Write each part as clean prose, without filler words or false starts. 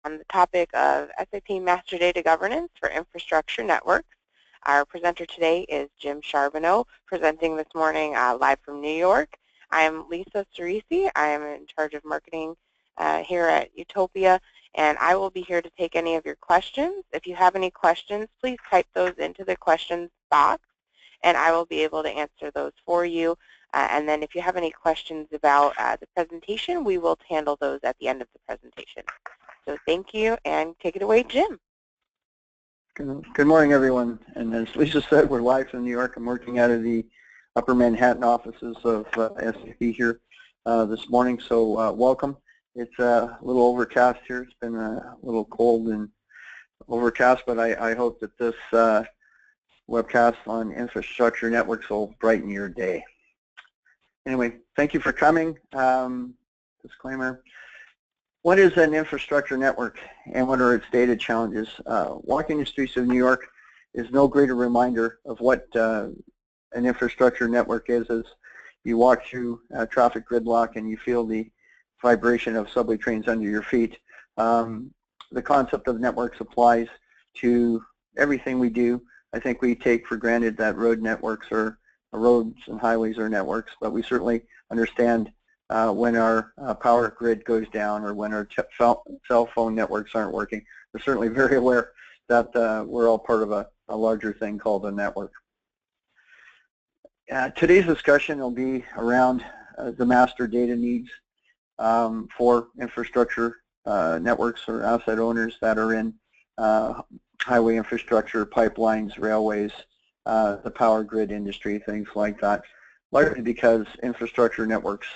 on the topic of SAP Master Data Governance for Infrastructure Networks. Our presenter today is Jim Charbonneau, presenting this morning live from New York. I am Lisa Cerisi. I am in charge of marketing here at Utopia, and I will be here to take any of your questions. If you have any questions, please type those into the questions box, and I will be able to answer those for you. And then if you have any questions about the presentation, we will handle those at the end of the presentation. So thank you, and take it away, Jim. Good morning, everyone. And as Lisa said, we're live from New York. I'm working out of the Upper Manhattan offices of SAP here this morning, so welcome. It's a little overcast here. It's been a little cold and overcast, but I hope that this webcast on infrastructure networks will brighten your day. Anyway, thank you for coming. Disclaimer. What is an infrastructure network and what are its data challenges? Walking the streets of New York is no greater reminder of what an infrastructure network is as you walk through traffic gridlock and you feel the vibration of subway trains under your feet. The concept of networks applies to everything we do. I think we take for granted that road networks or roads and highways are networks, but we certainly understand when our power grid goes down or when our cell phone networks aren't working. We're certainly very aware that we're all part of a larger thing called a network. Today's discussion will be around the master data needs for infrastructure networks or asset owners that are in highway infrastructure, pipelines, railways, the power grid industry, things like that, largely because infrastructure networks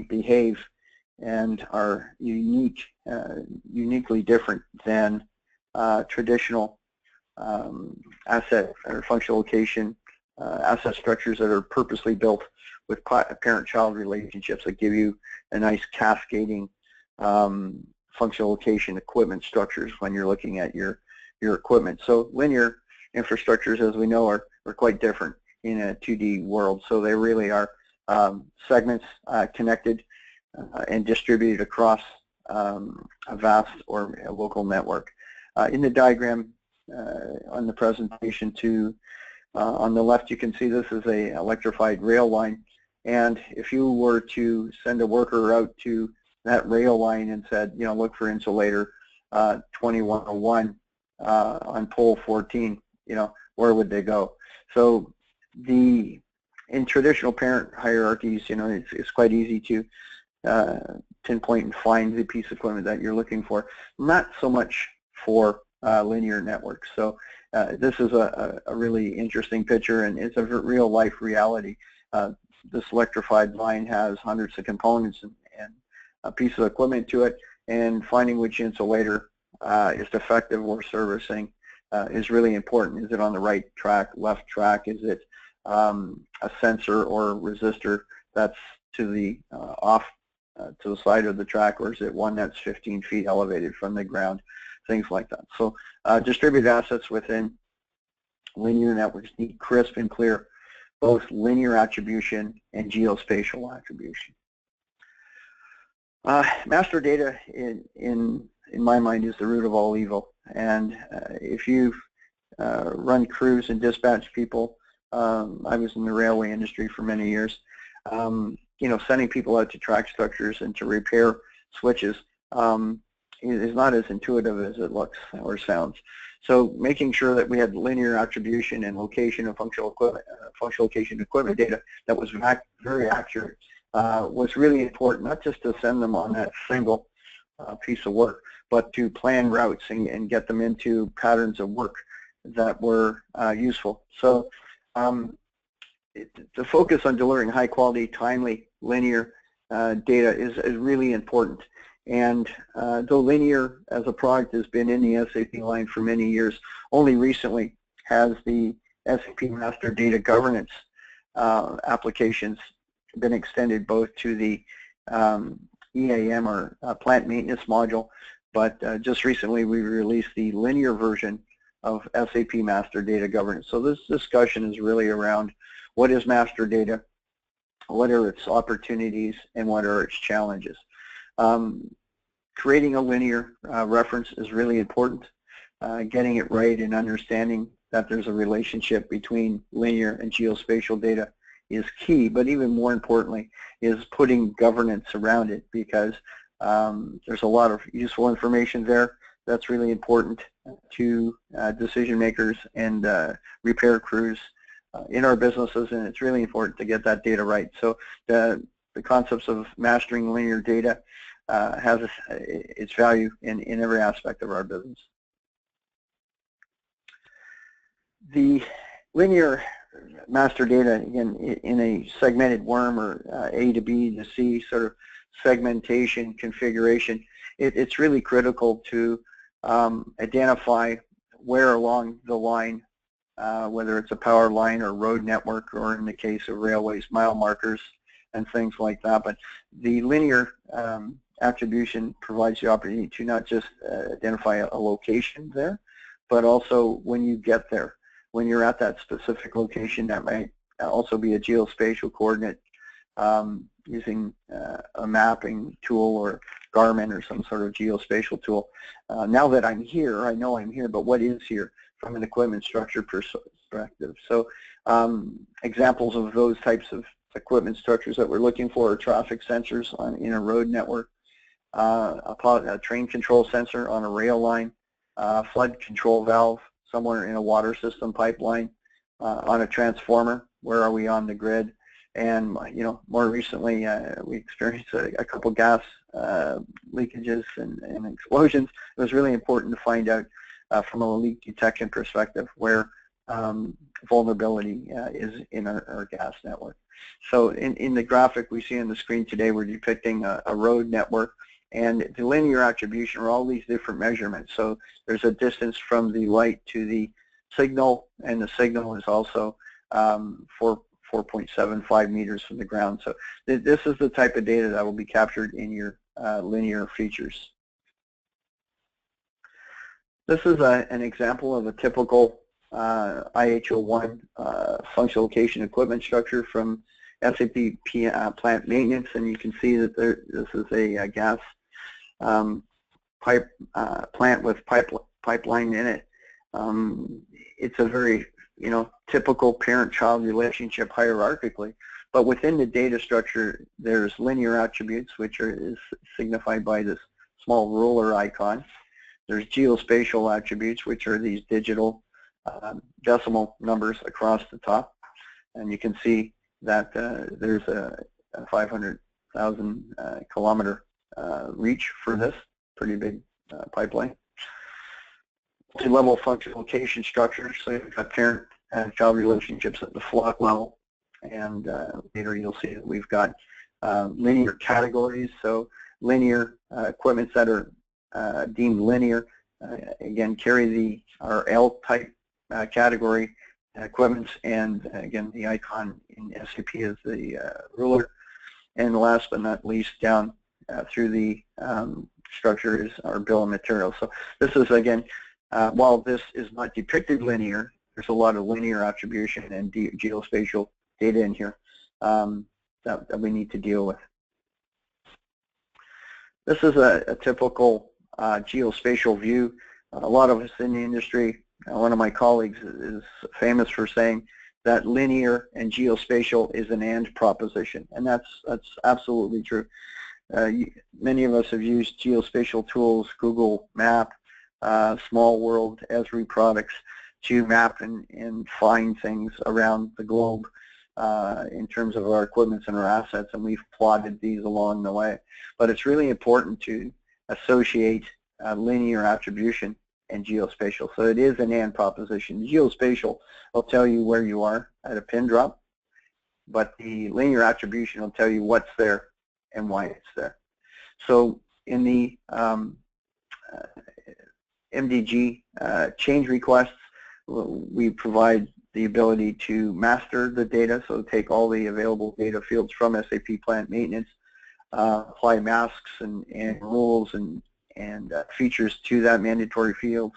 behave and are uniquely different than traditional asset or functional location asset structures that are purposely built with parent-child relationships that give you a nice cascading functional location equipment structures when you're looking at your equipment. So linear infrastructures, as we know, are quite different in a 2D world. So they really are segments connected and distributed across a vast or a local network. In the diagram on the presentation on the left, you can see this is a electrified rail line. And if you were to send a worker out to that rail line and said, you know, look for insulator 2101 on pole 14, you know, where would they go? So in traditional parent hierarchies, you know, it's quite easy to pinpoint and find the piece of equipment that you're looking for. Not so much for linear networks. So this is a really interesting picture, and it's a real life reality. This electrified line has hundreds of components and a piece of equipment to it, and finding which insulator is defective or servicing is really important. Is it on the right track, left track? Is it a sensor or resistor that's to the to the side of the track, or is it one that's 15 feet elevated from the ground? Things like that. So distributed assets within linear networks need crisp and clear both linear attribution and geospatial attribution. Master data, in my mind, is the root of all evil. And if you've run crews and dispatched people, I was in the railway industry for many years, you know, sending people out to track structures and to repair switches is not as intuitive as it looks or sounds. So making sure that we had linear attribution and location of functional location equipment data that was very accurate was really important, not just to send them on that single piece of work, but to plan routes and get them into patterns of work that were useful. So the focus on delivering high quality, timely, linear data is really important. And though linear as a product has been in the SAP line for many years, only recently has the SAP Master Data Governance applications been extended both to the EAM or plant maintenance module, but just recently we released the linear version of SAP Master Data Governance. So this discussion is really around what is master data, what are its opportunities, and what are its challenges. creating a linear reference is really important. Getting it right and understanding that there's a relationship between linear and geospatial data is key, but even more importantly is putting governance around it, because there's a lot of useful information there that's really important to decision makers and repair crews in our businesses, and it's really important to get that data right. So the concepts of mastering linear data has its value in every aspect of our business. The linear master data, again, in a segmented worm or A to B to C sort of segmentation configuration, it's really critical to identify where along the line, whether it's a power line or road network, or in the case of railways, mile markers and things like that. But the linear attribution provides the opportunity to not just identify a location there, but also when you get there. When you're at that specific location, that might also be a geospatial coordinate using a mapping tool or Garmin or some sort of geospatial tool. Now that I'm here, I know I'm here, but what is here from an equipment structure perspective? So examples of those types of equipment structures that we're looking for are traffic sensors in a road network, a train control sensor on a rail line, flood control valve somewhere in a water system pipeline, on a transformer, where are we on the grid, and more recently we experienced a couple gas leakages and explosions. It was really important to find out from a leak detection perspective where vulnerability is in our gas network. So in the graphic we see on the screen today, we're depicting a road network, and the linear attribution are all these different measurements. So there's a distance from the light to the signal, and the signal is also 4.75 meters from the ground. So this is the type of data that will be captured in your linear features. This is an example of a typical IHO1 functional location equipment structure from SAP Plant Maintenance, and you can see that this is a gas plant with pipeline in it. It's a very typical parent-child relationship hierarchically, but within the data structure there's linear attributes, which is signified by this small ruler icon. There's geospatial attributes, which are these digital decimal numbers across the top, and you can see that there's a 500,000 kilometer reach for this pretty big pipeline. Multi-level functional location structure, so you've got parent and child relationships at the flock level, and later you'll see that we've got linear categories. So linear equipments that are deemed linear, again, carry our L-type category equipments, and again, the icon in SAP is the ruler. And last but not least, down through the structure is our bill of materials. So this is, again, while this is not depicted linear, there's a lot of linear attribution and geospatial data in here that we need to deal with. This is a typical geospatial view. A lot of us in the industry, one of my colleagues is famous for saying that linear and geospatial is an and proposition, and that's absolutely true. Many of us have used geospatial tools, Google Map, Small World, Esri products, to map and find things around the globe in terms of our equipment and our assets, and we've plotted these along the way. But it's really important to associate linear attribution and geospatial. So it is an and proposition. Geospatial will tell you where you are at a pin drop, but the linear attribution will tell you what's there and why it's there. So in the MDG change requests, we provide the ability to master the data, so take all the available data fields from SAP Plant Maintenance, apply masks and rules and features to that mandatory field.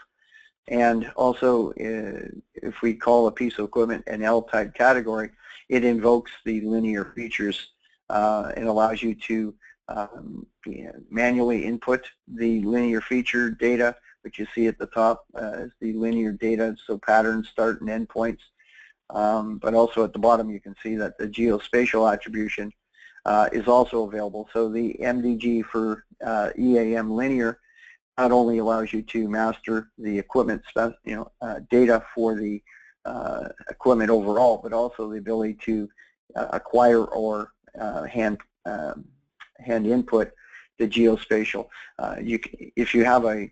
And also, if we call a piece of equipment an L-type category, it invokes the linear features and allows you to manually input the linear feature data, which you see at the top is the linear data, so patterns, start and end points. But also at the bottom you can see that the geospatial attribution is also available. So the MDG for EAM linear not only allows you to master the equipment data for the equipment overall, but also the ability to acquire or hand input the geospatial. If you have an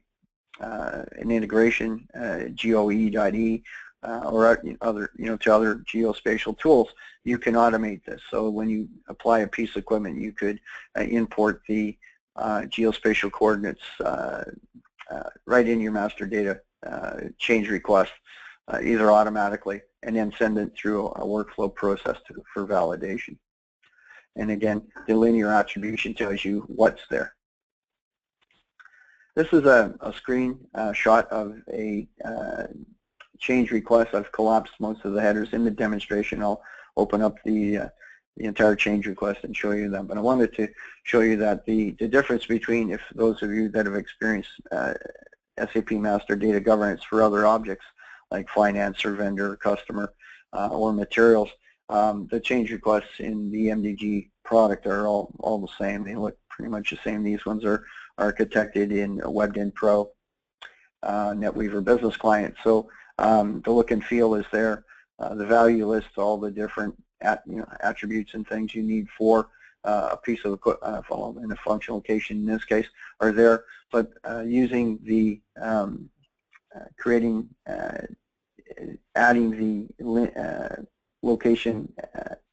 integration, GOE.E, or other, to other geospatial tools, you can automate this. So when you apply a piece of equipment, you could import the geospatial coordinates right in your master data change request, either automatically, and then send it through a workflow process for validation. And again, the linear attribution tells you what's there. This is a screen shot of a change request. I've collapsed most of the headers in the demonstration. I'll open up the entire change request and show you them. But I wanted to show you that the difference between, if those of you that have experienced SAP Master Data Governance for other objects like finance or vendor or customer or materials, the change requests in the MDG product are all the same. They look pretty much the same. These ones are architected in WebDin Pro, NetWeaver Business Client. So the look and feel is there. The value lists all the different attributes and things you need for a piece of equipment in a functional location in this case are there. But using the adding the location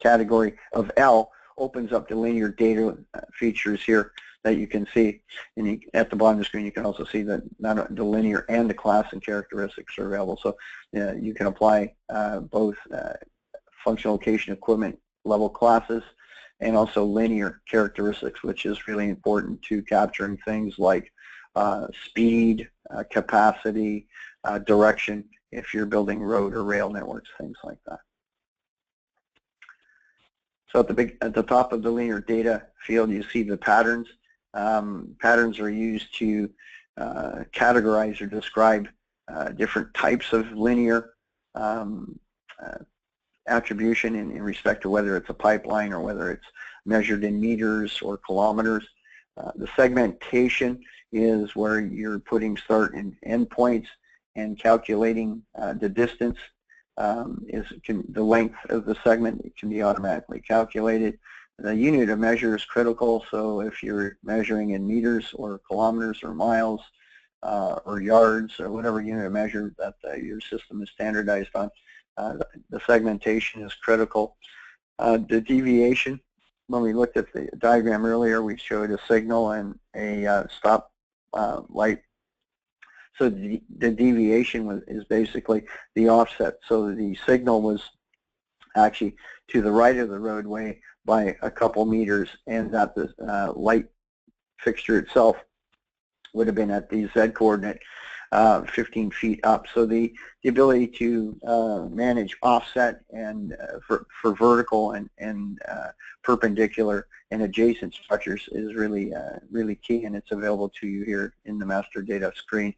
category of L opens up the linear data features here that you can see. And at the bottom of the screen you can also see that the linear and the class and characteristics are available. So you can apply both functional location equipment level classes and also linear characteristics, which is really important to capturing things like speed, capacity, direction, if you're building road or rail networks, things like that. So at the top of the linear data field, you see the patterns. Patterns are used to categorize or describe different types of linear attribution in respect to whether it's a pipeline or whether it's measured in meters or kilometers. The segmentation is where you're putting start and end points and calculating the distance. The length of the segment can be automatically calculated. The unit of measure is critical, so if you're measuring in meters or kilometers or miles or yards or whatever unit of measure that your system is standardized on, the segmentation is critical. The deviation, when we looked at the diagram earlier, we showed a signal and a stop light. So the deviation is basically the offset. So the signal was actually to the right of the roadway by a couple meters, and that the light fixture itself would have been at the Z coordinate 15 feet up. So the ability to manage offset and for vertical and perpendicular and adjacent structures is really key, and it's available to you here in the master data screen.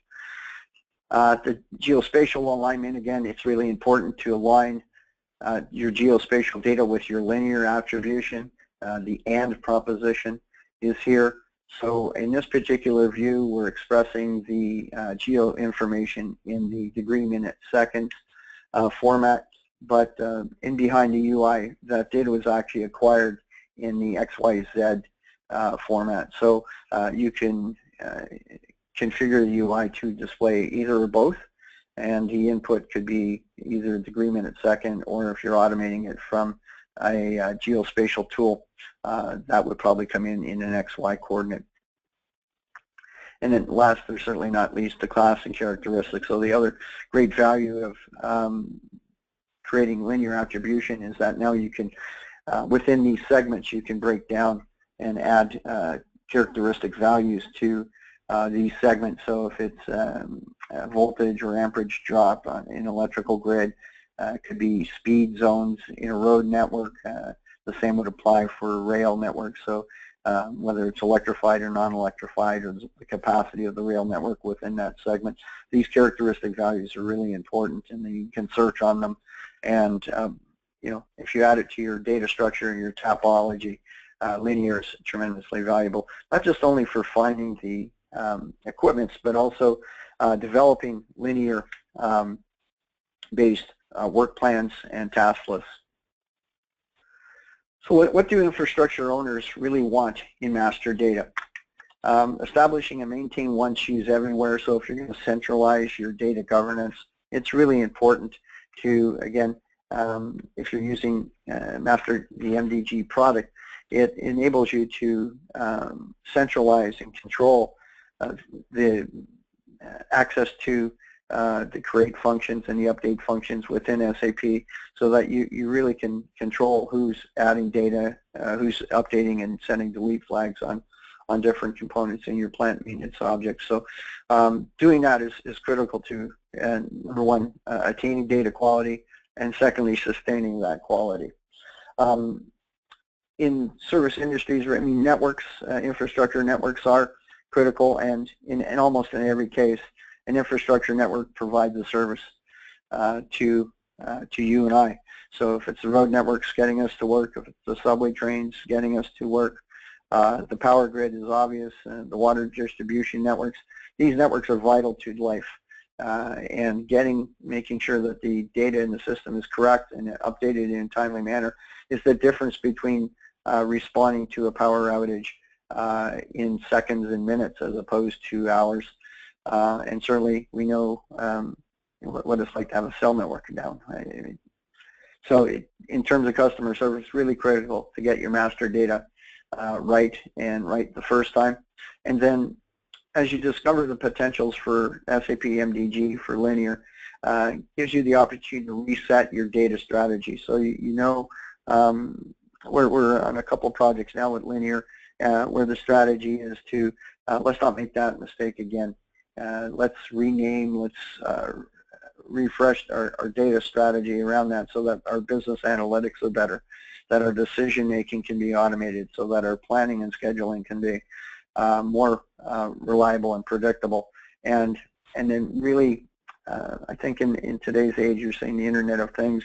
The geospatial alignment, again, it's really important to align your geospatial data with your linear attribution. The AND proposition is here. So in this particular view, we're expressing the geo information in the degree, minute, second format, but in behind the UI, that data was actually acquired in the XYZ format. So you can configure the UI to display either or both, and the input could be either degree, minute, second, or if you're automating it from a geospatial tool, that would probably come in an XY coordinate. And then last, but certainly not least, the class and characteristics. So the other great value of creating linear attribution is that now you can, within these segments, you can break down and add characteristic values to these segments. So if it's a voltage or amperage drop in electrical grid, it could be speed zones in a road network. The same would apply for rail networks. So whether it's electrified or non-electrified, or the capacity of the rail network within that segment. These characteristic values are really important, and then you can search on them. And if you add it to your data structure and your topology, linear is tremendously valuable, not just only for finding the equipments, but also developing linear based work plans and task lists. So what do infrastructure owners really want in master data? Establishing and maintain one choose everywhere. So if you're going to centralize your data governance, it's really important to, again, if you're using the MDG product, it enables you to centralize and control the access to the create functions and the update functions within SAP, so that you really can control who's adding data, who's updating and sending delete flags on different components in your plant maintenance objects. So doing that is critical to, number one, attaining data quality, and secondly, sustaining that quality. In service industries, I mean, networks, infrastructure networks are critical, and in almost in every case, an infrastructure network provides a service to you and I. So if it's the road networks getting us to work, if it's the subway trains getting us to work, the power grid is obvious, the water distribution networks, these networks are vital to life. And making sure that the data in the system is correct and updated in a timely manner is the difference between responding to a power outage in seconds and minutes as opposed to hours. And certainly we know what it's like to have a cell network down. So in terms of customer service, it's really critical to get your master data right the first time. And then as you discover the potentials for SAP MDG for linear, gives you the opportunity to reset your data strategy. So we're on a couple projects now with linear where the strategy is to let's not make that mistake again. Let's rename, let's refresh our data strategy around that so that our business analytics are better, that our decision making can be automated, so that our planning and scheduling can be more reliable and predictable. And then really, I think in today's age, you're seeing the Internet of Things,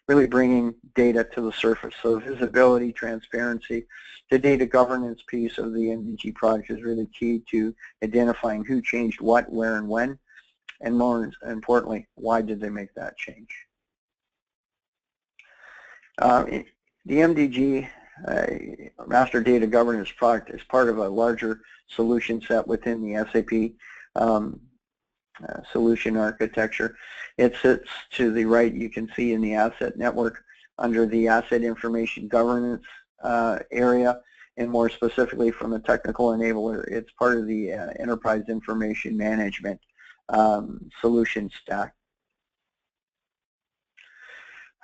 really bringing data to the surface. So visibility, transparency, the data governance piece of the MDG project is really key to identifying who changed what, where, and when, and more importantly, why did they make that change. The MDG Master Data Governance product is part of a larger solution set within the SAP solution architecture. It sits to the right, you can see in the asset network under the asset information governance area, and more specifically from a technical enabler, it's part of the Enterprise Information Management solution stack.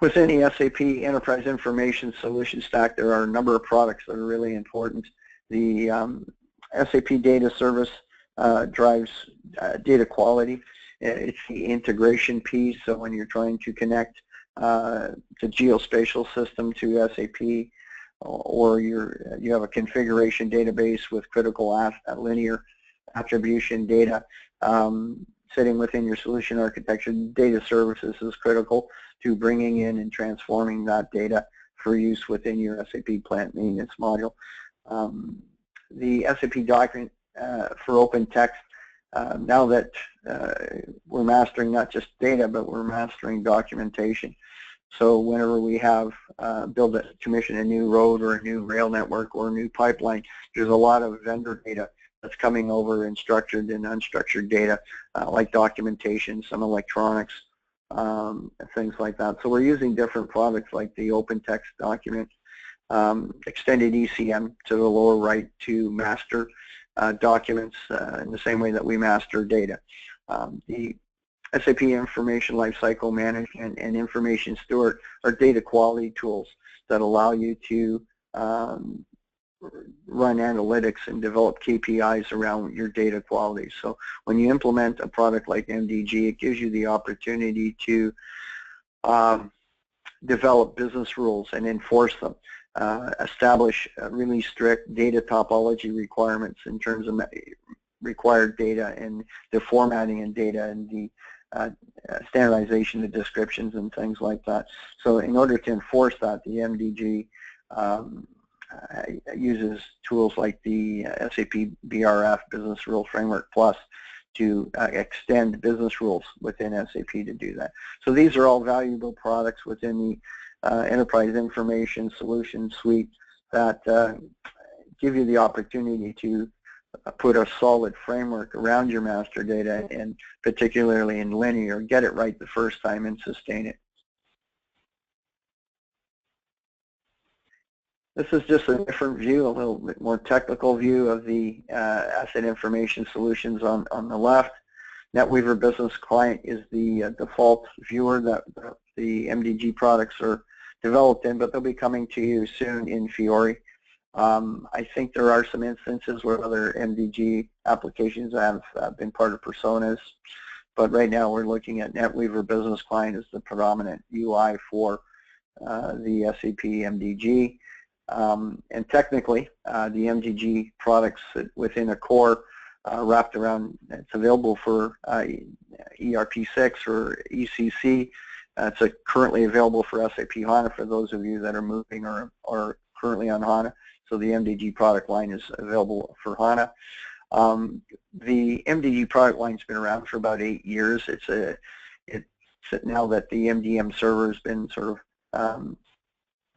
Within the SAP Enterprise Information Solution Stack, there are a number of products that are really important. The SAP Data Service drives data quality. It's the integration piece, so when you're trying to connect the geospatial system to SAP, or you have a configuration database with critical linear attribution data sitting within your solution architecture, data services is critical to bringing in and transforming that data for use within your SAP plant maintenance module. The SAP document for open text, now that we're mastering not just data, but we're mastering documentation. So whenever we have commission a new road or a new rail network or a new pipeline, there's a lot of vendor data that's coming over in structured and unstructured data, like documentation, some electronics, things like that. So we're using different products like the open text document, extended ECM to the lower right to master documents in the same way that we master data. The SAP Information Lifecycle Management and Information Steward are data quality tools that allow you to run analytics and develop KPIs around your data quality. So when you implement a product like MDG, it gives you the opportunity to develop business rules and enforce them. establish really strict data topology requirements in terms of required data and the formatting and data and the standardization of descriptions and things like that. So in order to enforce that, the MDG uses tools like the SAP BRF, Business Rule Framework Plus, to extend business rules within SAP to do that. So these are all valuable products within the Enterprise Information Solution Suite that give you the opportunity to put a solid framework around your master data, and particularly in linear, get it right the first time and sustain it. This is just a different view, a little bit more technical view of the asset information solutions on the left. NetWeaver Business Client is the default viewer that the MDG products are developed in, but they'll be coming to you soon in Fiori. I think there are some instances where other MDG applications have been part of personas, but right now we're looking at NetWeaver Business Client as the predominant UI for the SAP MDG. And technically, the MDG products within a core wrapped around, it's available for ERP6 or ECC. It's currently available for SAP HANA for those of you that are moving or currently on HANA. So the MDG product line is available for HANA. The MDG product line's been around for about 8 years. It's now that the MDM server has been sort of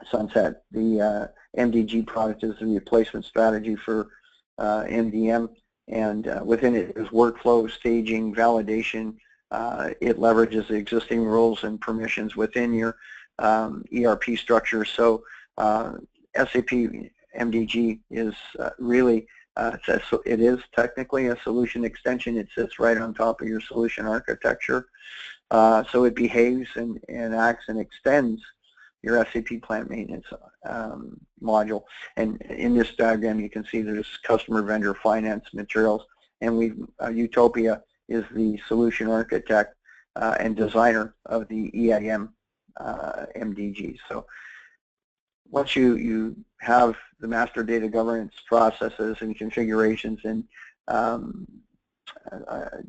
sunset. The MDG product is the replacement strategy for MDM, and within it is workflow, staging, validation. It leverages the existing rules and permissions within your ERP structure. So SAP MDG is really, it is technically a solution extension. It sits right on top of your solution architecture. So it behaves and acts and extends your SAP plant maintenance module. And in this diagram, you can see there's customer, vendor, finance, materials, and Utopia is the solution architect and designer of the EAM MDG. So once you have the master data governance processes and configurations and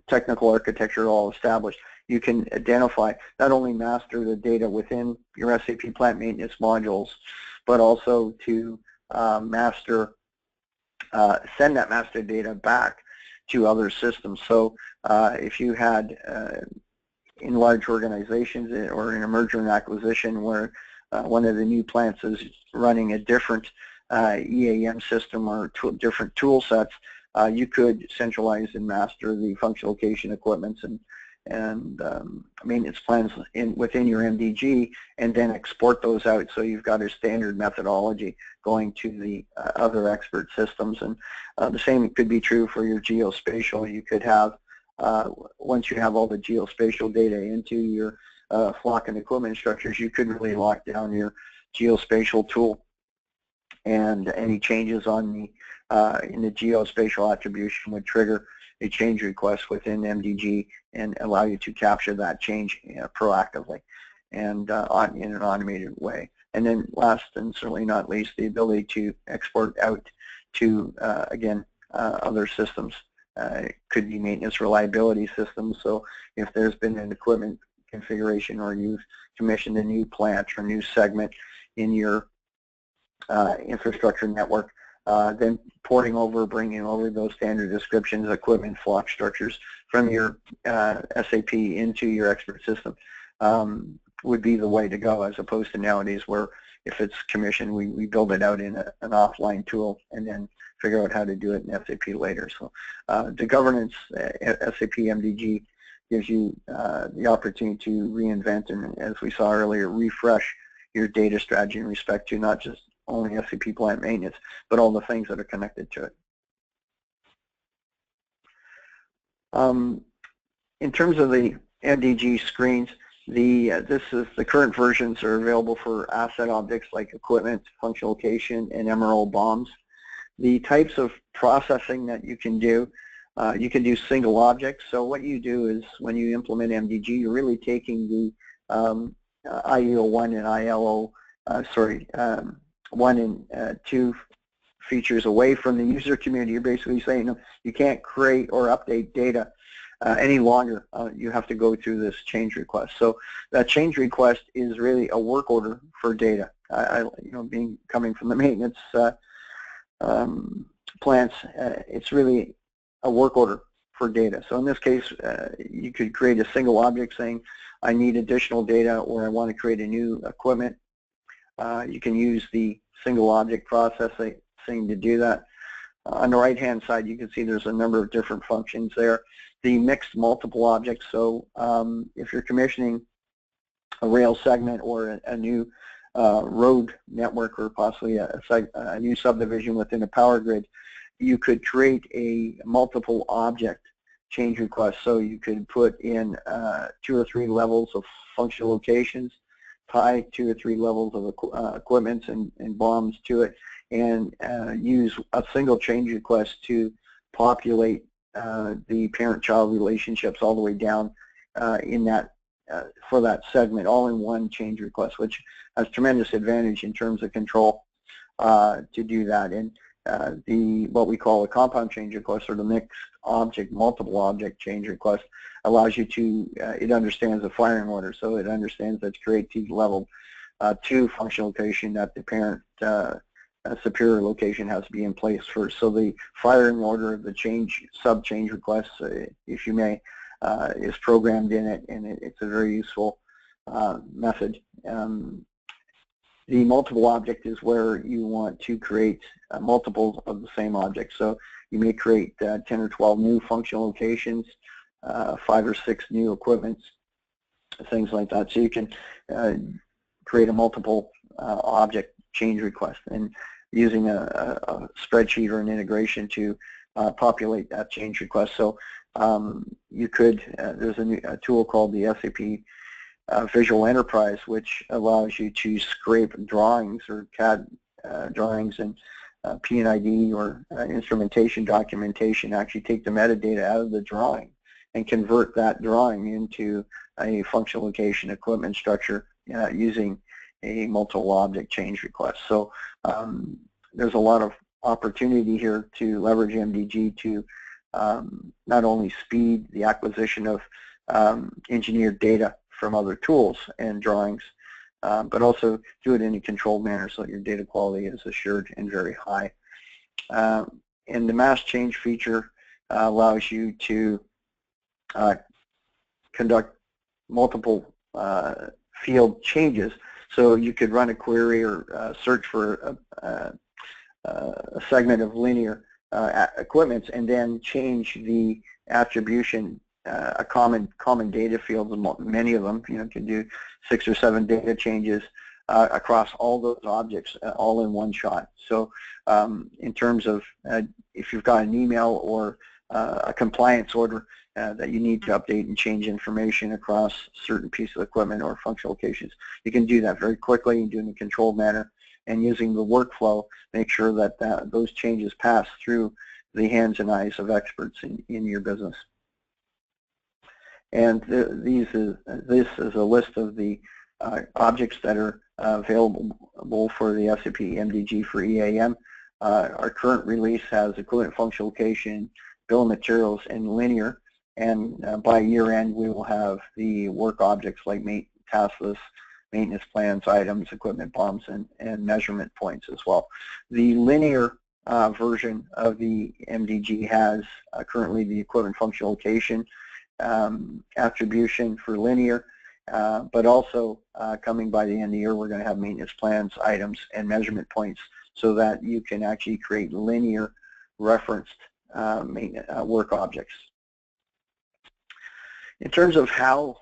technical architecture all established, you can identify, not only master the data within your SAP plant maintenance modules, but also to send that master data back to other systems. So if you had in large organizations or in a merger and acquisition where one of the new plants is running a different EAM system or different tool sets, you could centralize and master the functional location equipments and maintenance plans within your MDG, and then export those out so you've got a standard methodology going to the other expert systems. And the same could be true for your geospatial. You could have, once you have all the geospatial data into your flock and equipment structures, you could really lock down your geospatial tool, and any changes on the in the geospatial attribution would trigger a change request within MDG and allow you to capture that change proactively and in an automated way. And then last and certainly not least, the ability to export out to, again, other systems. It could be maintenance reliability systems, so if there's been an equipment configuration or you've commissioned a new plant or new segment in your infrastructure network, then porting over, bringing over those standard descriptions, equipment, flock structures from your SAP into your expert system would be the way to go, as opposed to nowadays where if it's commissioned, we build it out in an offline tool and then figure out how to do it in SAP later. So the governance SAP MDG gives you the opportunity to reinvent and, as we saw earlier, refresh your data strategy in respect to not just only SAP plant maintenance, but all the things that are connected to it. In terms of the MDG screens, the current versions are available for asset objects like equipment, functional location, and MRO bombs. The types of processing that you can do single objects. So what you do is when you implement MDG, you're really taking the IEO1 and one and two features away from the user community. You're basically saying you can't create or update data any longer. You have to go through this change request. So that change request is really a work order for data. Coming from the maintenance plants, it's really a work order for data. So in this case, you could create a single object saying, I need additional data, or I want to create a new equipment. You can use the single object processing to do that. On the right-hand side, you can see there's a number of different functions there. The mixed multiple objects, so if you're commissioning a rail segment or a new road network, or possibly a new subdivision within a power grid, you could create a multiple object change request. So you could put in 2 or 3 levels of functional locations, tie 2 or 3 levels of equipments and bombs to it, and use a single change request to populate the parent-child relationships all the way down in that for that segment, all in one change request, which has tremendous advantage in terms of control to do that. And what we call a compound change request, or the mixed object, multiple object change request, allows you to, it understands the firing order, so it understands that to create T level 2 functional location, that the parent superior location has to be in place first. So the firing order of the sub-change requests, if you may, is programmed in it, and it's a very useful method. The multiple object is where you want to create multiples of the same object. So you may create 10 or 12 new functional locations, 5 or 6 new equipments, things like that. So you can create a multiple object change request, and using a spreadsheet or an integration to populate that change request. So you could, there's a tool called the SAP Visual Enterprise, which allows you to scrape drawings or CAD drawings and P&ID or instrumentation documentation, actually take the metadata out of the drawing and convert that drawing into a functional location equipment structure using a multiple object change request. So there's a lot of opportunity here to leverage MDG to not only speed the acquisition of engineered data from other tools and drawings, but also do it in a controlled manner so that your data quality is assured and very high. And the mass change feature allows you to conduct multiple field changes. So you could run a query or search for a segment of linear equipments, and then change the attribution, a common data field, many of them, can do 6 or 7 data changes across all those objects all in one shot. So in terms of if you've got an email or a compliance order that you need to update and change information across certain pieces of equipment or functional locations, you can do that very quickly and do it in a controlled manner, and using the workflow, make sure that those changes pass through the hands and eyes of experts in your business. And this is a list of the objects that are available for the SAP MDG for EAM. Our current release has equivalent functional location, bill of materials, and linear. And by year end, we will have the work objects like task lists, maintenance plans, items, equipment bombs, and measurement points as well. The linear version of the MDG has currently the equipment functional location attribution for linear, but also coming by the end of the year, we're going to have maintenance plans, items, and measurement points, so that you can actually create linear referenced work objects. In terms of how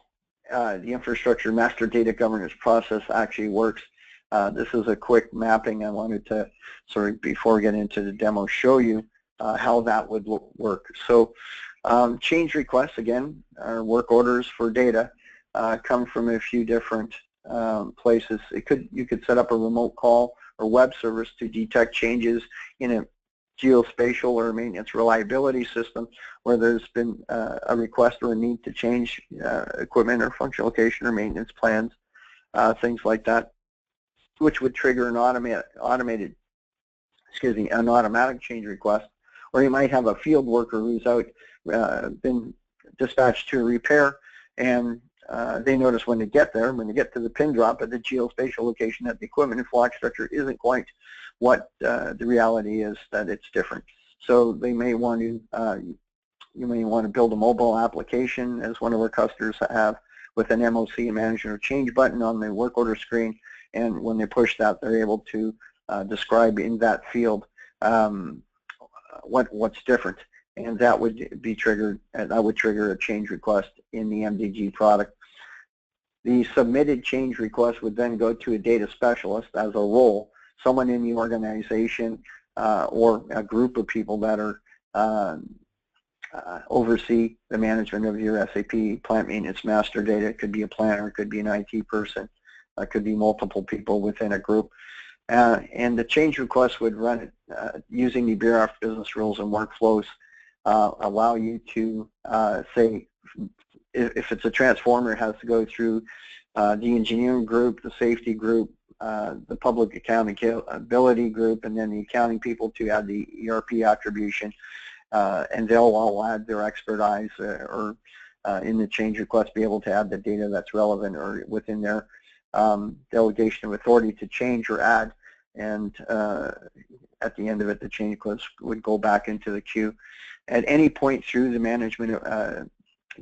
the infrastructure master data governance process actually works, this is a quick mapping. I wanted to, before we get into the demo, show you how that would work. So change requests, again, are work orders for data, come from a few different places. You could set up a remote call or web service to detect changes in a geospatial or maintenance reliability system where there's been a request or a need to change equipment or functional location or maintenance plans, things like that. which would trigger an automatic change request. Or you might have a field worker who's out, been dispatched to a repair, and they notice when they get there, when they get to the pin drop at the geospatial location, that the equipment and flock structure isn't quite what the reality is, that it's different. So they may want to, you may want to build a mobile application, as one of our customers have, with an MOC, management of change button, on the work order screen, and when they push that, they're able to describe in that field what's different, and that would be triggered. That would trigger a change request in the MDG product. The submitted change request would then go to a data specialist as a role, someone in the organization or a group of people that are oversee the management of your SAP plant maintenance master data. It could be a planner, it could be an IT person, it could be multiple people within a group. And the change request would run using the BRF business rules and workflows, allow you to say, if it's a transformer, it has to go through the engineering group, the safety group, the public accountability group, and then the accounting people to add the ERP attribution, and they'll all add their expertise or in the change request be able to add the data that's relevant or within their delegation of authority to change or add, and at the end of it, the change request would go back into the queue. At any point through the management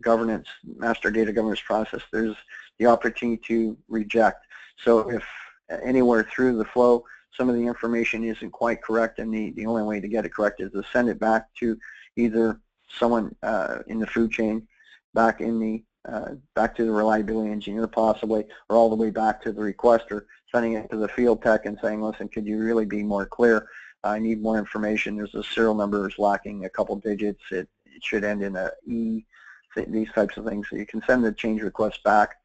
governance, master data governance process, there's the opportunity to reject. So if anywhere through the flow some of the information isn't quite correct, and the only way to get it correct is to send it back to either someone in the food chain, back in the back to the reliability engineer possibly, or all the way back to the requester, sending it to the field tech and saying, listen, could you really be more clear? I need more information. There's a serial number is lacking a couple digits. It should end in a E, these types of things. So you can send the change request back.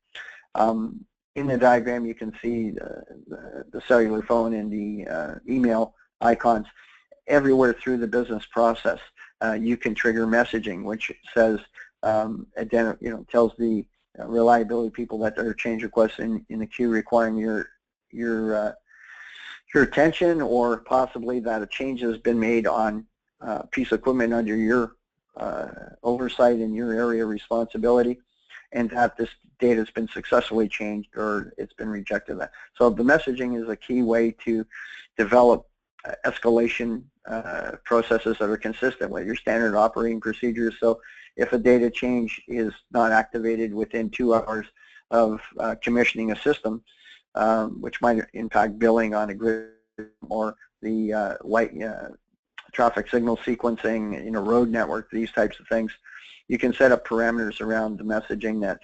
In the diagram, you can see the cellular phone and the email icons. Everywhere through the business process, you can trigger messaging, which says, tells the reliability people that there are change requests in the queue requiring your attention, or possibly that a change has been made on a piece of equipment under your oversight in your area of responsibility, and that this data has been successfully changed or it's been rejected. So the messaging is a key way to develop escalation processes that are consistent with your standard operating procedures. So if a data change is not activated within 2 hours of commissioning a system, which might impact billing on a grid or the traffic signal sequencing in a road network, these types of things, you can set up parameters around the messaging that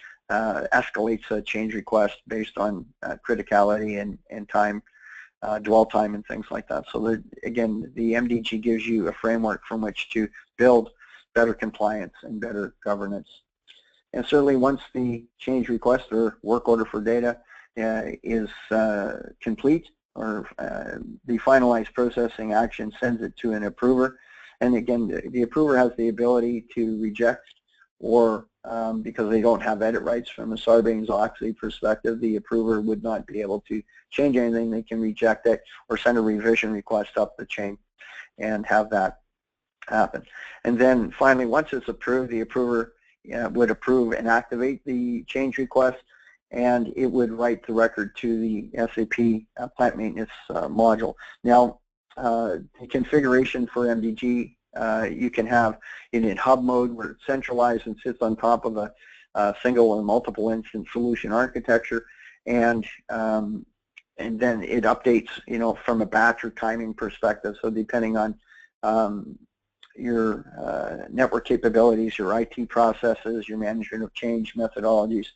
escalates a change request based on criticality and time, dwell time, and things like that. So again, the MDG gives you a framework from which to build better compliance and better governance. And certainly once the change request or work order for data is complete, or the finalized processing action sends it to an approver. And again, the approver has the ability to reject, or because they don't have edit rights from a Sarbanes-Oxley perspective, the approver would not be able to change anything. They can reject it or send a revision request up the chain and have that happen. And then finally, once it's approved, the approver would approve and activate the change request, and it would write the record to the SAP plant maintenance module. Now, the configuration for MDG, you can have it in hub mode, where it's centralized and sits on top of a single or multiple instance solution architecture, and then it updates, from a batch or timing perspective. So depending on your network capabilities, your IT processes, your management of change methodologies,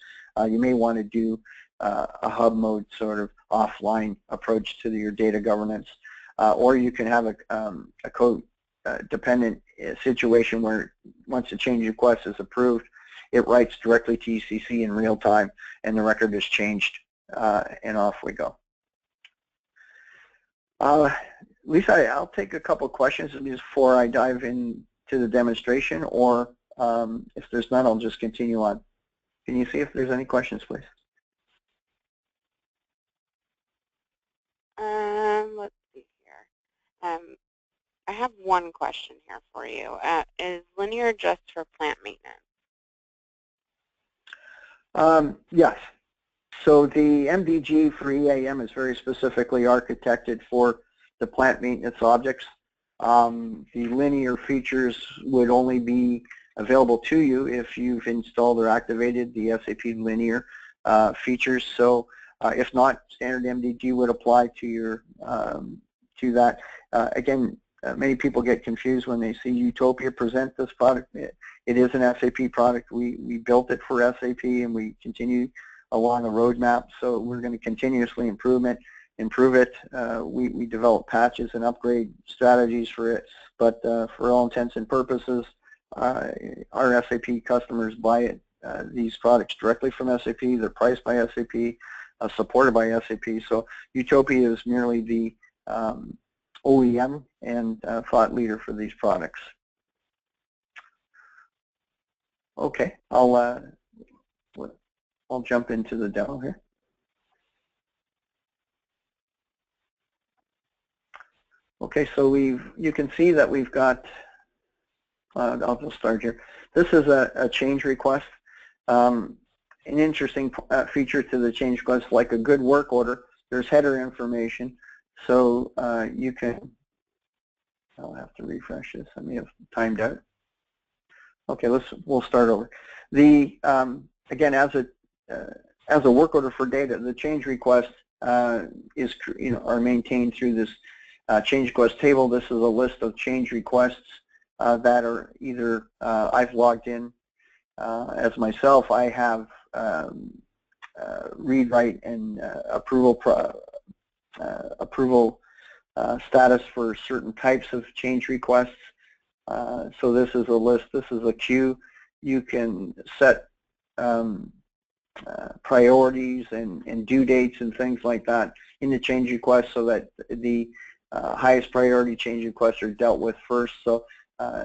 you may want to do a hub mode sort of offline approach to your data governance, or you can have a code-dependent situation where once a change request is approved, it writes directly to ECC in real time, and the record is changed, and off we go. Lisa, I'll take a couple questions before I dive into the demonstration, or if there's none, I'll just continue on. Can you see if there's any questions, please? I have one question here for you. Is linear just for plant maintenance? Yes. So the MDG for EAM is very specifically architected for the plant maintenance objects. The linear features would only be available to you if you've installed or activated the SAP linear features. So if not, standard MDG would apply to your to that. Again, many people get confused when they see Utopia present this product. It is an SAP product. We built it for SAP, and we continue along a roadmap. So we're going to continuously improve it. We develop patches and upgrade strategies for it. But for all intents and purposes, our SAP customers buy these products directly from SAP. They're priced by SAP, supported by SAP. So Utopia is merely the OEM and thought leader for these products. Okay, I'll jump into the demo here. Okay, so you can see that we've got, I'll just start here. This is a change request. An interesting feature to the change request, like a good work order, there's header information. So you can, I'll have to refresh this. I may have timed out. Okay, we'll start over. The again, as a work order for data, the change request are maintained through this change request table. This is a list of change requests that are either I've logged in as myself. I have read, write, and approval status for certain types of change requests. So this is a list. This is a queue. You can set priorities and due dates and things like that in the change request, so that the highest priority change requests are dealt with first. So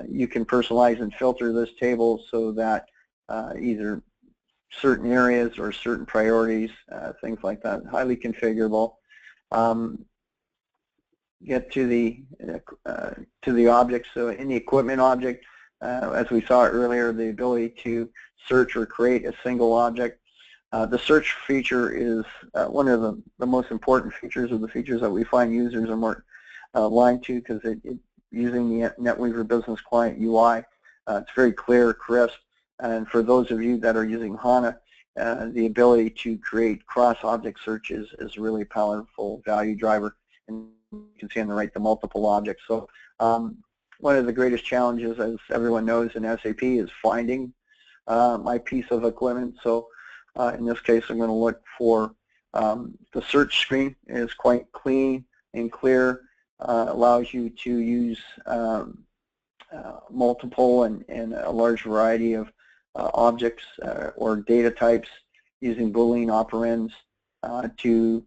you can personalize and filter this table so that either certain areas or certain priorities, things like that, highly configurable. Get to the object. So in the equipment object, as we saw earlier, the ability to search or create a single object. The search feature is one of the most important features, of the features that we find users are more aligned to, because using the NetWeaver Business Client UI, it's very clear, crisp, and for those of you that are using HANA, the ability to create cross-object searches is a really powerful value driver. And you can see on the right the multiple objects. So one of the greatest challenges, as everyone knows in SAP, is finding my piece of equipment. So in this case, I'm going to look for the search screen is quite clean and clear, allows you to use multiple and a large variety of objects or data types using Boolean operands to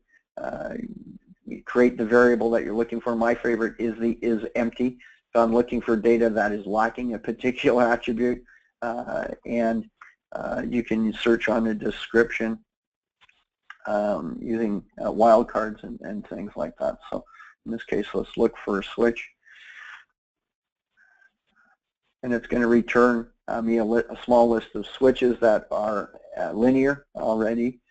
create the variable that you're looking for. My favorite is empty. So I'm looking for data that is lacking a particular attribute, and you can search on the description using wildcards and things like that. So in this case, let's look for a switch, and it's going to return me a small list of switches that are linear already.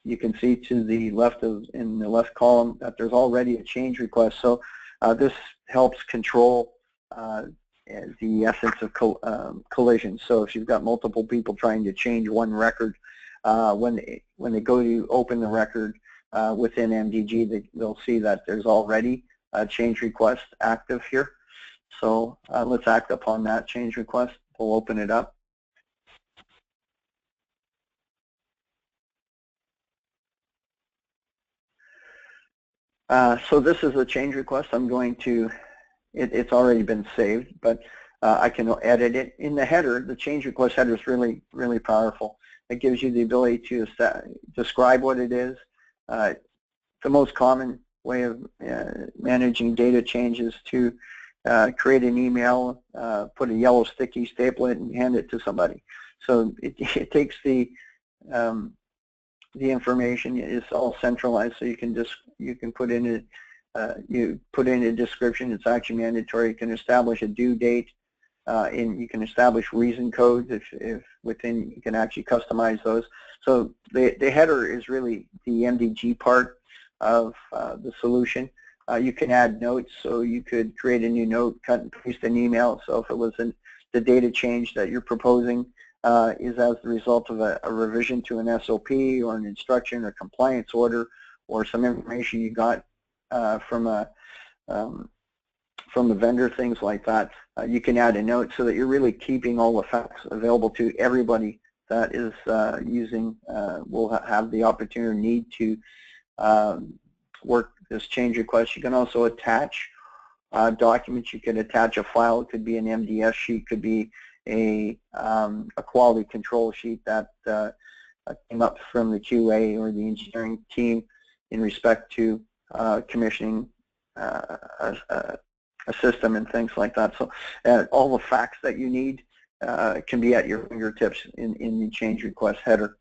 You can see to the left in the left column that there's already a change request. So this helps control the essence of collision. So if you've got multiple people trying to change one record, when they go to open the record within MDG, they'll see that there's already a change request active here. So let's act upon that change request. We'll open it up. So this is a change request. I'm going to, it's already been saved, but I can edit it. In the header, the change request header is really, really powerful. It gives you the ability to describe what it is. The most common way of managing data changes to create an email, put a yellow sticky, staple it, and hand it to somebody. So it takes the information is all centralized, so you can put in you put in a description. It's actually mandatory. You can establish a due date, and you can establish reason codes if within. You can actually customize those. So the header is really the MDG part of the solution. You can add notes, so you could create a new note, cut and paste an email. So if it was the data change that you're proposing is as the result of a revision to an SOP or an instruction or compliance order or some information you got from a vendor, things like that, you can add a note so that you're really keeping all the facts available to everybody that is using, will have the opportunity or need to work this change request. You can also attach documents. You could attach a file. It could be an MDS sheet, could be a quality control sheet that came up from the QA or the engineering team in respect to commissioning a system and things like that. So all the facts that you need can be at your fingertips in the change request header.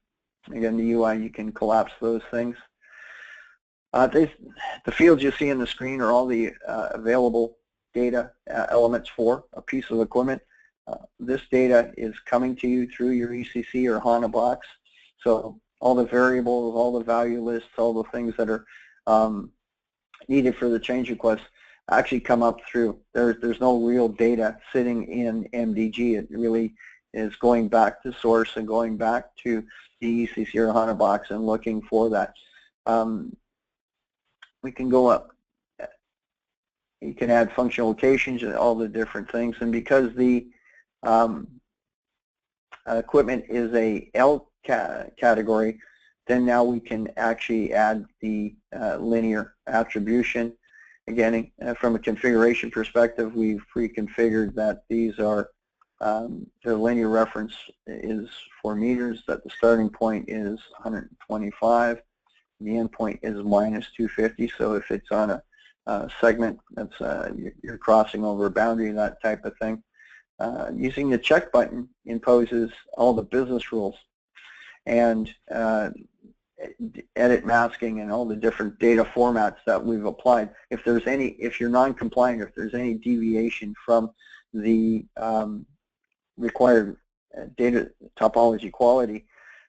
Again, the UI, you can collapse those things. The fields you see on the screen are all the available data elements for a piece of equipment. This data is coming to you through your ECC or HANA box. So all the variables, all the value lists, all the things that are needed for the change request actually come up through. There's no real data sitting in MDG. It really is going back to source and going back to the ECC or HANA box and looking for that. We can go up. You can add functional locations and all the different things. And because the equipment is a L category, then now we can actually add the linear attribution. Again, from a configuration perspective, we've pre-configured that these are, the linear reference is 4 meters, that the starting point is 125, the end point is -250, so if it's on a segment that's you're crossing over a boundary, that type of thing. Using the check button imposes all the business rules and edit masking and all the different data formats that we've applied. If you're non-compliant, if there's any deviation from the required data topology quality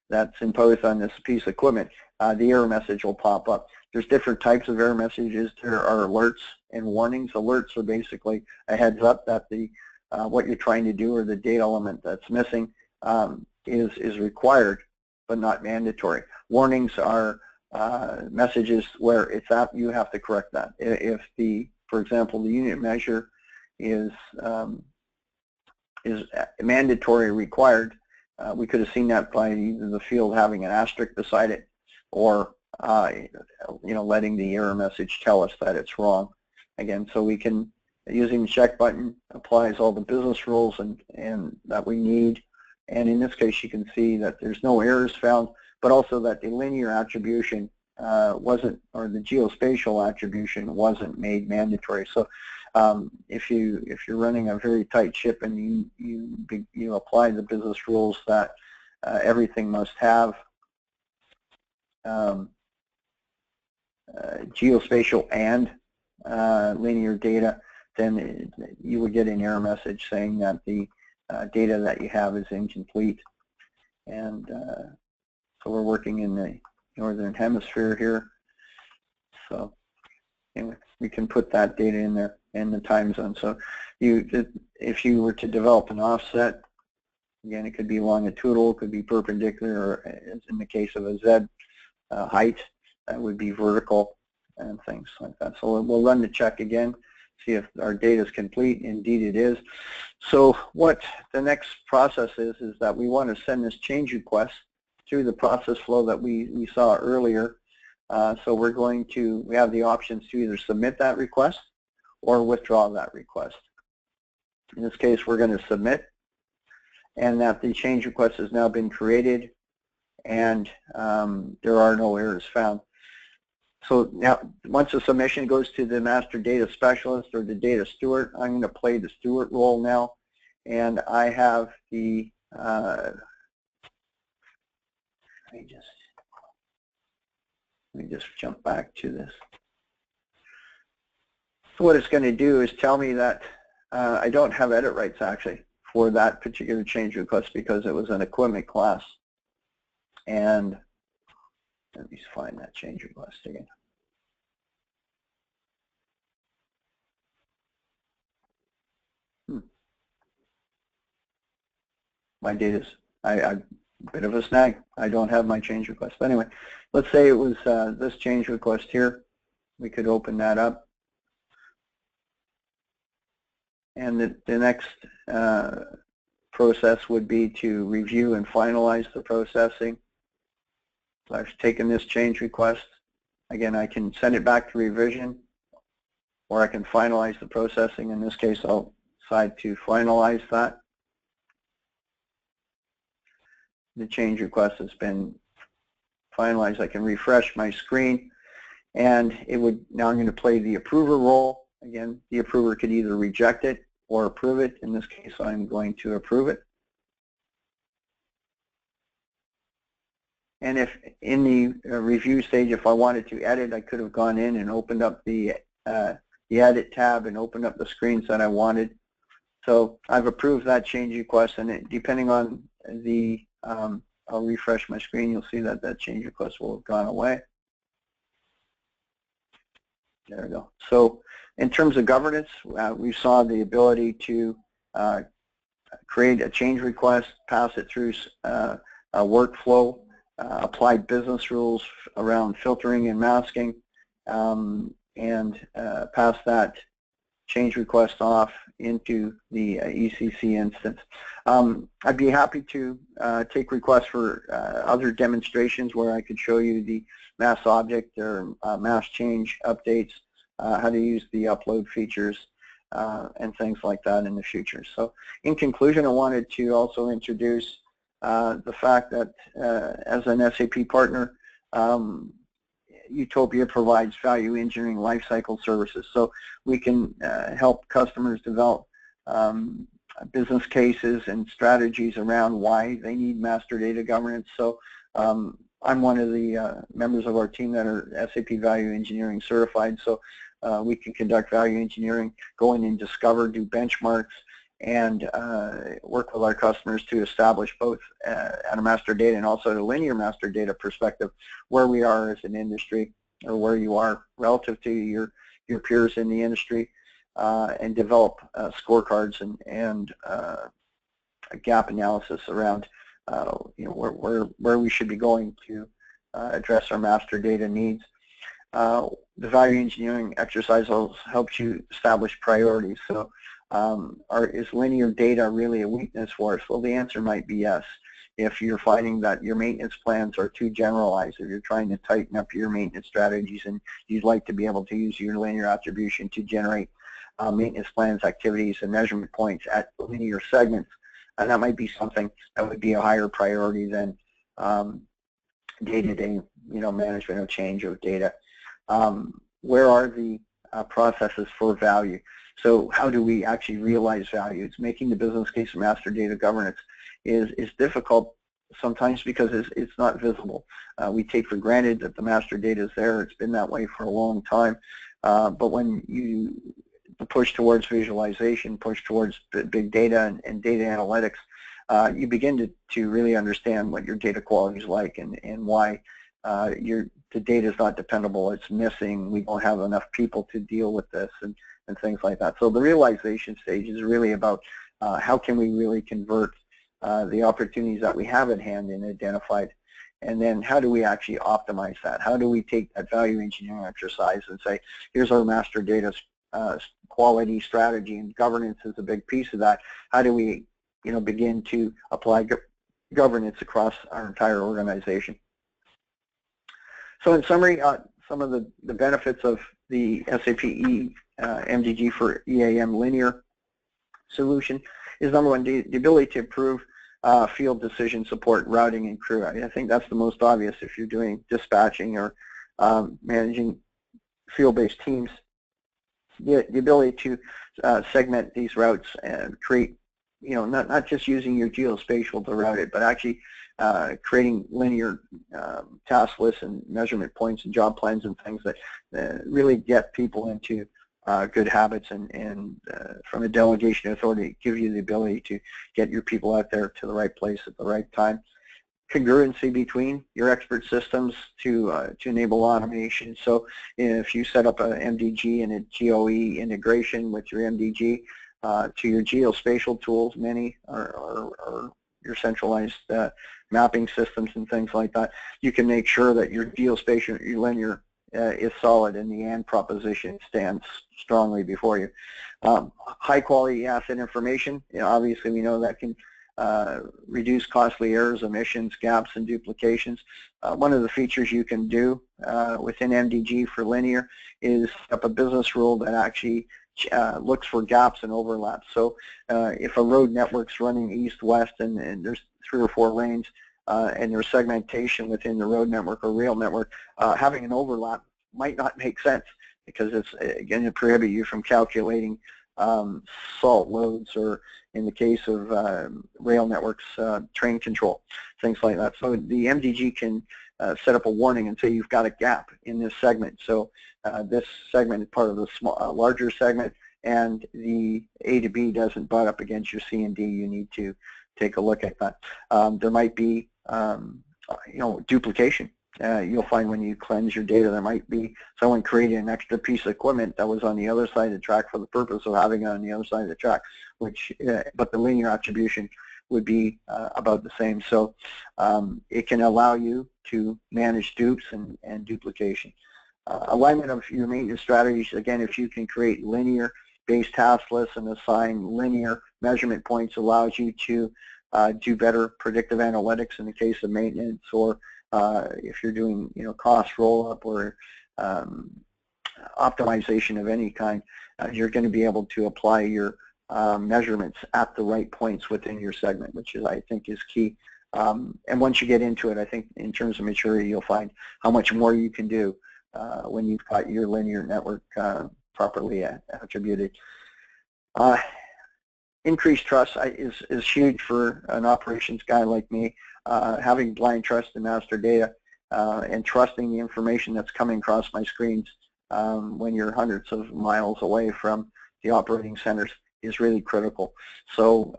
that's imposed on this piece of equipment, the error message will pop up. There's different types of error messages. There are alerts and warnings. Alerts are basically a heads up that what you're trying to do or the data element that's missing is required but not mandatory. Warnings are messages where it's that you have to correct that. If for example, the unit measure is mandatory required, we could have seen that by either the field having an asterisk beside it or letting the error message tell us that it's wrong. Again, so we can, using the check button, applies all the business rules and that we need. And in this case, you can see that there's no errors found, but also that the linear attribution wasn't, or the geospatial attribution wasn't made mandatory. So if you're running a very tight ship and you apply the business rules that everything must have geospatial and linear data, then you would get an error message saying that the data that you have is incomplete. And so we're working in the northern hemisphere here. So anyway, we can put that data in there and the time zone. So if you were to develop an offset, again, it could be longitudinal, it could be perpendicular, or as in the case of a Z height, that would be vertical and things like that. So we'll run the check again, see if our data is complete. Indeed it is. So what the next process is that we want to send this change request through the process flow that we saw earlier. So we have the options to either submit that request or withdraw that request. In this case, we're going to submit, and that the change request has now been created and there are no errors found. So now, once the submission goes to the master data specialist or the data steward, I'm going to play the steward role now, and I have the let me just jump back to this. So what it's going to do is tell me that I don't have edit rights actually for that particular change request because it was an equipment class. And let me find that change request again. My data's a bit of a snag. I don't have my change request. But anyway, let's say it was this change request here. We could open that up. And the next process would be to review and finalize the processing. So I've taken this change request. Again, I can send it back to revision, or I can finalize the processing. In this case, I'll decide to finalize that. The change request has been finalized. I can refresh my screen, and it would now I'm going to play the approver role. Again, the approver could either reject it or approve it. In this case, I'm going to approve it. And if in the review stage, if I wanted to edit, I could have gone in and opened up the edit tab and opened up the screens that I wanted. So I've approved that change request, and depending on the, I'll refresh my screen, you'll see that that change request will have gone away. There we go. So in terms of governance, we saw the ability to create a change request, pass it through a workflow, apply business rules around filtering and masking, and pass that change request off into the ECC instance. I'd be happy to take requests for other demonstrations where I could show you the mass object or mass change updates, how to use the upload features, and things like that in the future. So in conclusion, I wanted to also introduce the fact that as an SAP partner, Utopia provides value engineering lifecycle services. So we can help customers develop business cases and strategies around why they need master data governance. So I'm one of the members of our team that are SAP Value Engineering certified. So we can conduct value engineering, go in and discover, do benchmarks, and work with our customers to establish both at a master data and also at a linear master data perspective where we are as an industry, or where you are relative to your peers in the industry, and develop scorecards and a gap analysis around where we should be going to address our master data needs. The value engineering exercise helps you establish priorities. So is linear data really a weakness for us? Well, the answer might be yes. If you're finding that your maintenance plans are too generalized, if you're trying to tighten up your maintenance strategies and you'd like to be able to use your linear attribution to generate maintenance plans, activities, and measurement points at linear segments, and that might be something that would be a higher priority than day-to-day management of change of data. Where are the processes for value? So how do we actually realize value? It's making the business case of master data governance is difficult sometimes because it's not visible. We take for granted that the master data is there. It's been that way for a long time. But when you push towards visualization, push towards big data and data analytics, you begin to really understand what your data quality is like and why the data is not dependable, it's missing, we don't have enough people to deal with this, and things like that. So the realization stage is really about how can we really convert the opportunities that we have at hand and identified, and then how do we actually optimize that? How do we take that value engineering exercise and say, here's our master data quality strategy, and governance is a big piece of that. How do we begin to apply governance across our entire organization? So in summary, some of the benefits of the SAP MDG for EAM linear solution is, number one, the ability to improve field decision support, routing, and crew. I think that's the most obvious if you're doing dispatching or managing field-based teams. The ability to segment these routes and create, not just using your geospatial to route it, but actually creating linear task lists and measurement points and job plans and things that really get people into good habits and from a delegation authority, give you the ability to get your people out there to the right place at the right time. Congruency between your expert systems to enable automation. So if you set up a MDG and a GOE integration with your MDG to your geospatial tools, many are your centralized mapping systems and things like that, you can make sure that your geospatial, your linear is solid and the AND proposition stands strongly before you. High quality asset information, obviously we know that can reduce costly errors, omissions, gaps, and duplications. One of the features you can do within MDG for linear is set up a business rule that actually looks for gaps and overlaps. So if a road network's running east-west and there's 3 or 4 lanes and there's segmentation within the road network or rail network, having an overlap might not make sense because it's, again, it prohibits you from calculating salt loads, or in the case of rail networks, train control, things like that. So the MDG can set up a warning and say you've got a gap in this segment. So this segment is part of the larger segment, and the A to B doesn't butt up against your C and D. You need to take a look at that. There might be duplication. You'll find when you cleanse your data, there might be someone creating an extra piece of equipment that was on the other side of the track for the purpose of having it on the other side of the track, which, but the linear attribution would be about the same. So it can allow you to manage dupes and duplication. Alignment of your maintenance strategies, again, if you can create linear-based task lists and assign linear measurement points, allows you to do better predictive analytics in the case of maintenance, or if you're doing cost roll-up or optimization of any kind, you're going to be able to apply your measurements at the right points within your segment, which is, I think, is key. And once you get into it, I think in terms of maturity, you'll find how much more you can do when you've got your linear network properly attributed. Increased trust is huge for an operations guy like me. Having blind trust in master data and trusting the information that's coming across my screens when you're hundreds of miles away from the operating centers is really critical. So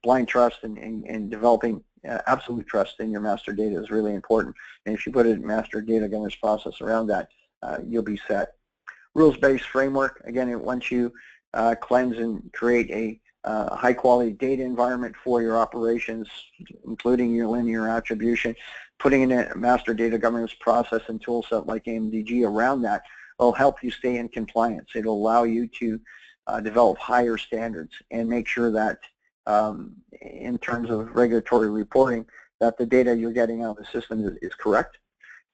blind trust and developing absolute trust in your master data is really important. And if you put a master data governance process around that, you'll be set. Rules-based framework, again, once you cleanse and create a high-quality data environment for your operations, including your linear attribution, putting in a master data governance process and tool set like MDG around that will help you stay in compliance. It'll allow you to develop higher standards and make sure that in terms of regulatory reporting, that the data you're getting out of the system is correct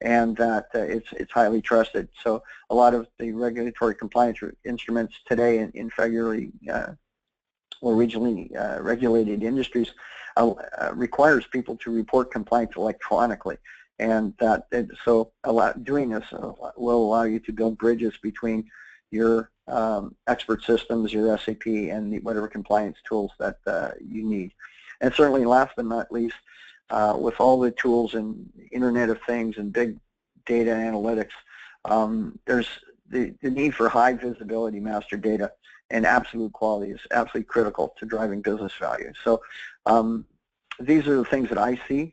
and that it's highly trusted. So a lot of the regulatory compliance instruments today in federally or regionally regulated industries requires people to report compliance electronically, and that doing this will allow you to build bridges between your expert systems, your SAP, and whatever compliance tools that you need. And certainly, last but not least, with all the tools and Internet of Things and big data analytics, there's the need for high visibility master data and absolute quality is absolutely critical to driving business value. So these are the things that I see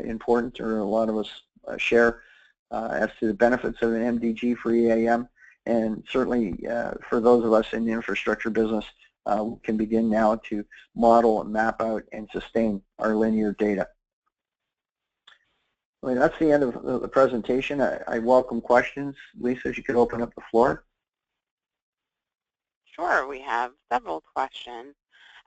important, or a lot of us share as to the benefits of an MDG for EAM. And certainly for those of us in the infrastructure business, we can begin now to model and map out and sustain our linear data. Well, that's the end of the presentation. I welcome questions. Lisa, if you could open up the floor. Sure, we have several questions.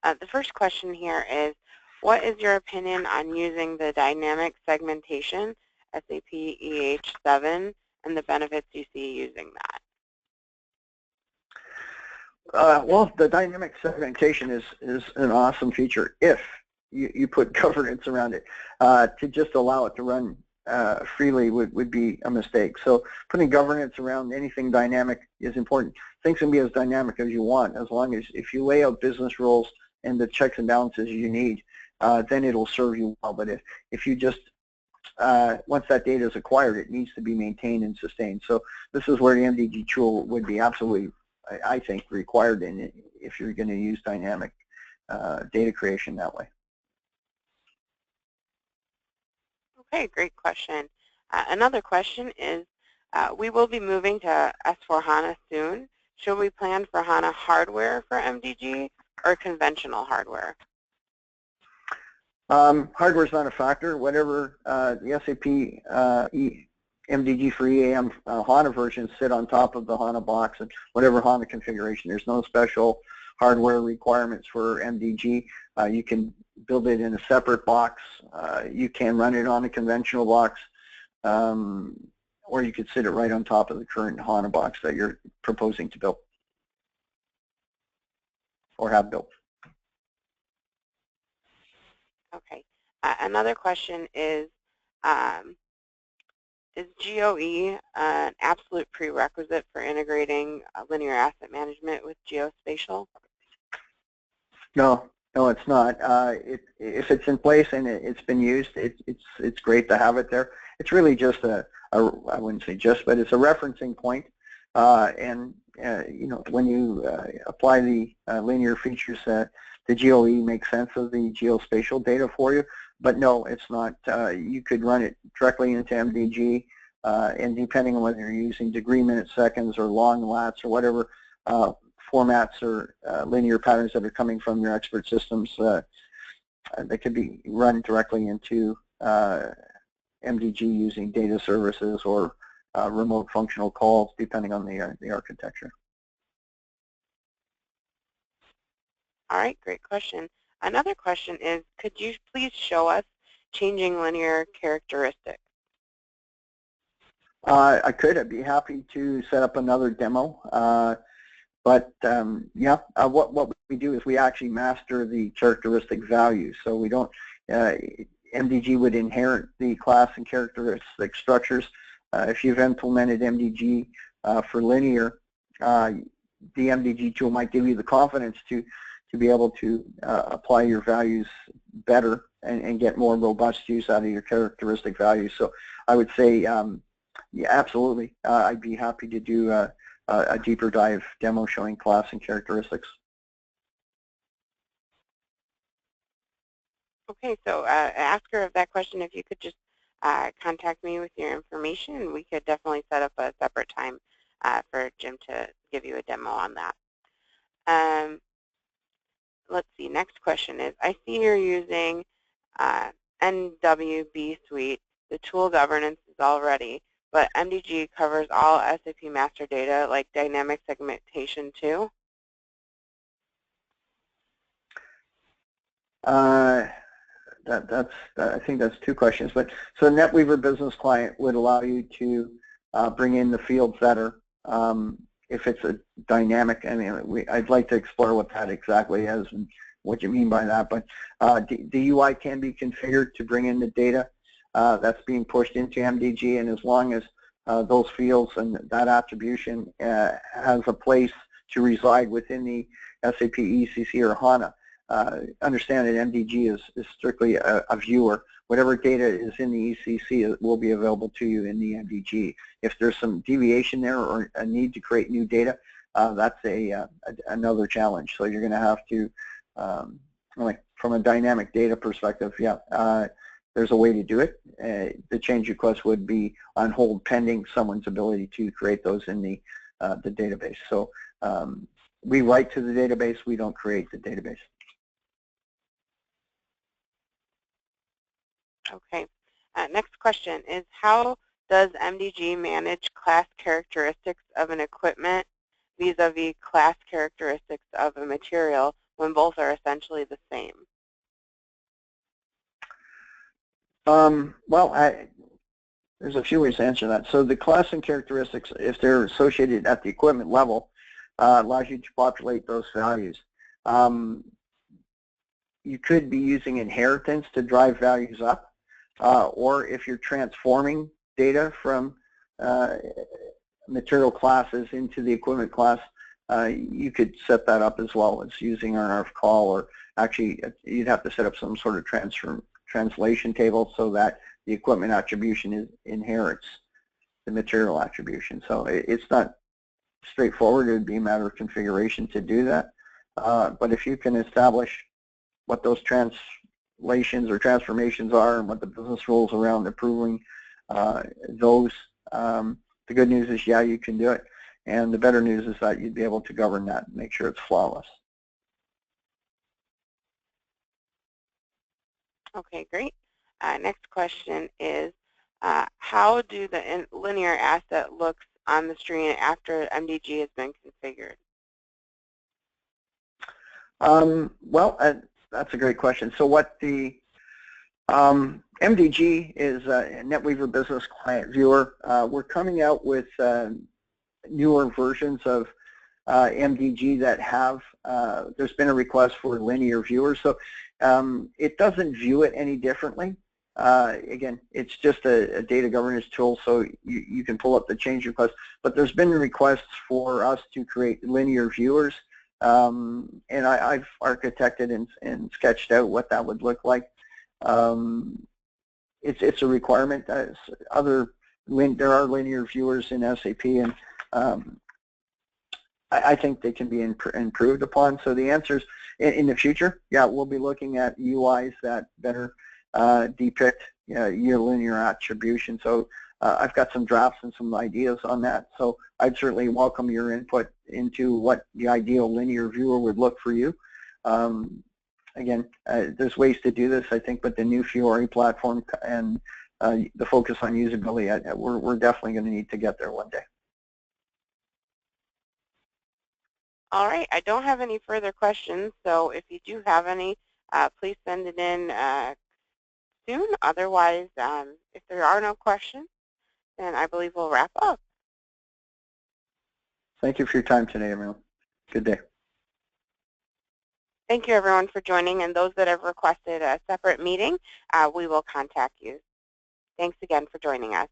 The first question here is, what is your opinion on using the dynamic segmentation, SAP EH7, and the benefits you see using that? Well, the dynamic segmentation is an awesome feature if you put governance around it. To just allow it to run freely would be a mistake. So putting governance around anything dynamic is important. Things can be as dynamic as you want, as long as if you lay out business rules and the checks and balances you need, then it'll serve you well. But if you just, once that data is acquired, it needs to be maintained and sustained. So this is where the MDG tool would be absolutely I think, required in it if you're going to use dynamic data creation that way. Okay, great question. Another question is, we will be moving to S/4HANA soon. Should we plan for HANA hardware for MDG or conventional hardware? Hardware is not a factor. Whatever the SAP MDG for EAM HANA versions sit on top of the HANA box, and whatever HANA configuration. There's no special hardware requirements for MDG. You can build it in a separate box. You can run it on a conventional box, or you could sit it right on top of the current HANA box that you're proposing to build or have built. Okay. Another question is GOE an absolute prerequisite for integrating linear asset management with geospatial? No, it's not. If it's in place and it's been used, it's great to have it there. It's really just I wouldn't say just, but it's a referencing point. And you know, when you apply the linear features, the GOE makes sense of the geospatial data for you. But no, it's not. You could run it directly into MDG, and depending on whether you're using degree minute seconds or long lats or whatever formats or linear patterns that are coming from your expert systems, they could be run directly into MDG using data services or remote functional calls, depending on the architecture. All right, great question. Another question is, could you please show us changing linear characteristics? I could. I'd be happy to set up another demo. But yeah, what we do is we actually master the characteristic values. So we don't, MDG would inherit the class and characteristic structures. If you've implemented MDG for linear, the MDG tool might give you the confidence to be able to apply your values better and get more robust use out of your characteristic values. So I would say, yeah, absolutely. I'd be happy to do a deeper dive demo showing class and characteristics. Okay, so ask her of that question, if you could just contact me with your information, and we could definitely set up a separate time for Jim to give you a demo on that. Let's see, next question is, I see you're using NWB Suite. The tool governance is all ready, but MDG covers all SAP master data, like dynamic segmentation too? I think that's two questions. But so NetWeaver Business Client would allow you to bring in the fields that are, if it's a dynamic, I mean, I'd like to explore what that exactly is and what you mean by that. But the UI can be configured to bring in the data that's being pushed into MDG, and as long as those fields and that attribution has a place to reside within the SAP ECC or HANA. Understand that MDG is strictly a viewer. Whatever data is in the ECC will be available to you in the MDG. If there's some deviation there or a need to create new data, that's another challenge. So you're going to have to, like from a dynamic data perspective, yeah, there's a way to do it. The change request would be on hold pending someone's ability to create those in the database. So we write to the database, we don't create the database. Okay. Next question is, how does MDG manage class characteristics of an equipment vis-a-vis class characteristics of a material when both are essentially the same? Well, there's a few ways to answer that. So the class and characteristics, if they're associated at the equipment level, allows you to populate those values. You could be using inheritance to drive values up. Or if you're transforming data from material classes into the equipment class, you could set that up as well as using an RF call, or actually you'd have to set up some sort of translation table so that the equipment attribution inherits the material attribution. So it's not straightforward. It would be a matter of configuration to do that. But if you can establish what those translations or transformations are and what the business rules around approving those, the good news is, yeah, you can do it. And the better news is that you'd be able to govern that and make sure it's flawless. Okay, great. Next question is, how do the linear asset looks on the screen after MDG has been configured? Well, that's a great question. So what the MDG is a NetWeaver Business Client Viewer. We're coming out with newer versions of MDG that have, there's been a request for linear viewers. So it doesn't view it any differently. Again, it's just a data governance tool, so you can pull up the change request. But there's been requests for us to create linear viewers, and I've architected and sketched out what that would look like. It's a requirement. There are linear viewers in SAP, and I think they can be improved upon. So the answers in the future, yeah, we'll be looking at UIs that better depict your linear attribution. So I've got some drafts and some ideas on that. So I'd certainly welcome your input into what the ideal linear viewer would look for you. Again, there's ways to do this, I think, but the new Fiori platform and the focus on usability, we're definitely going to need to get there one day. All right, I don't have any further questions, so if you do have any, please send it in soon. Otherwise, if there are no questions, then I believe we'll wrap up. Thank you for your time today, everyone. Good day. Thank you, everyone, for joining, and those that have requested a separate meeting, we will contact you. Thanks again for joining us.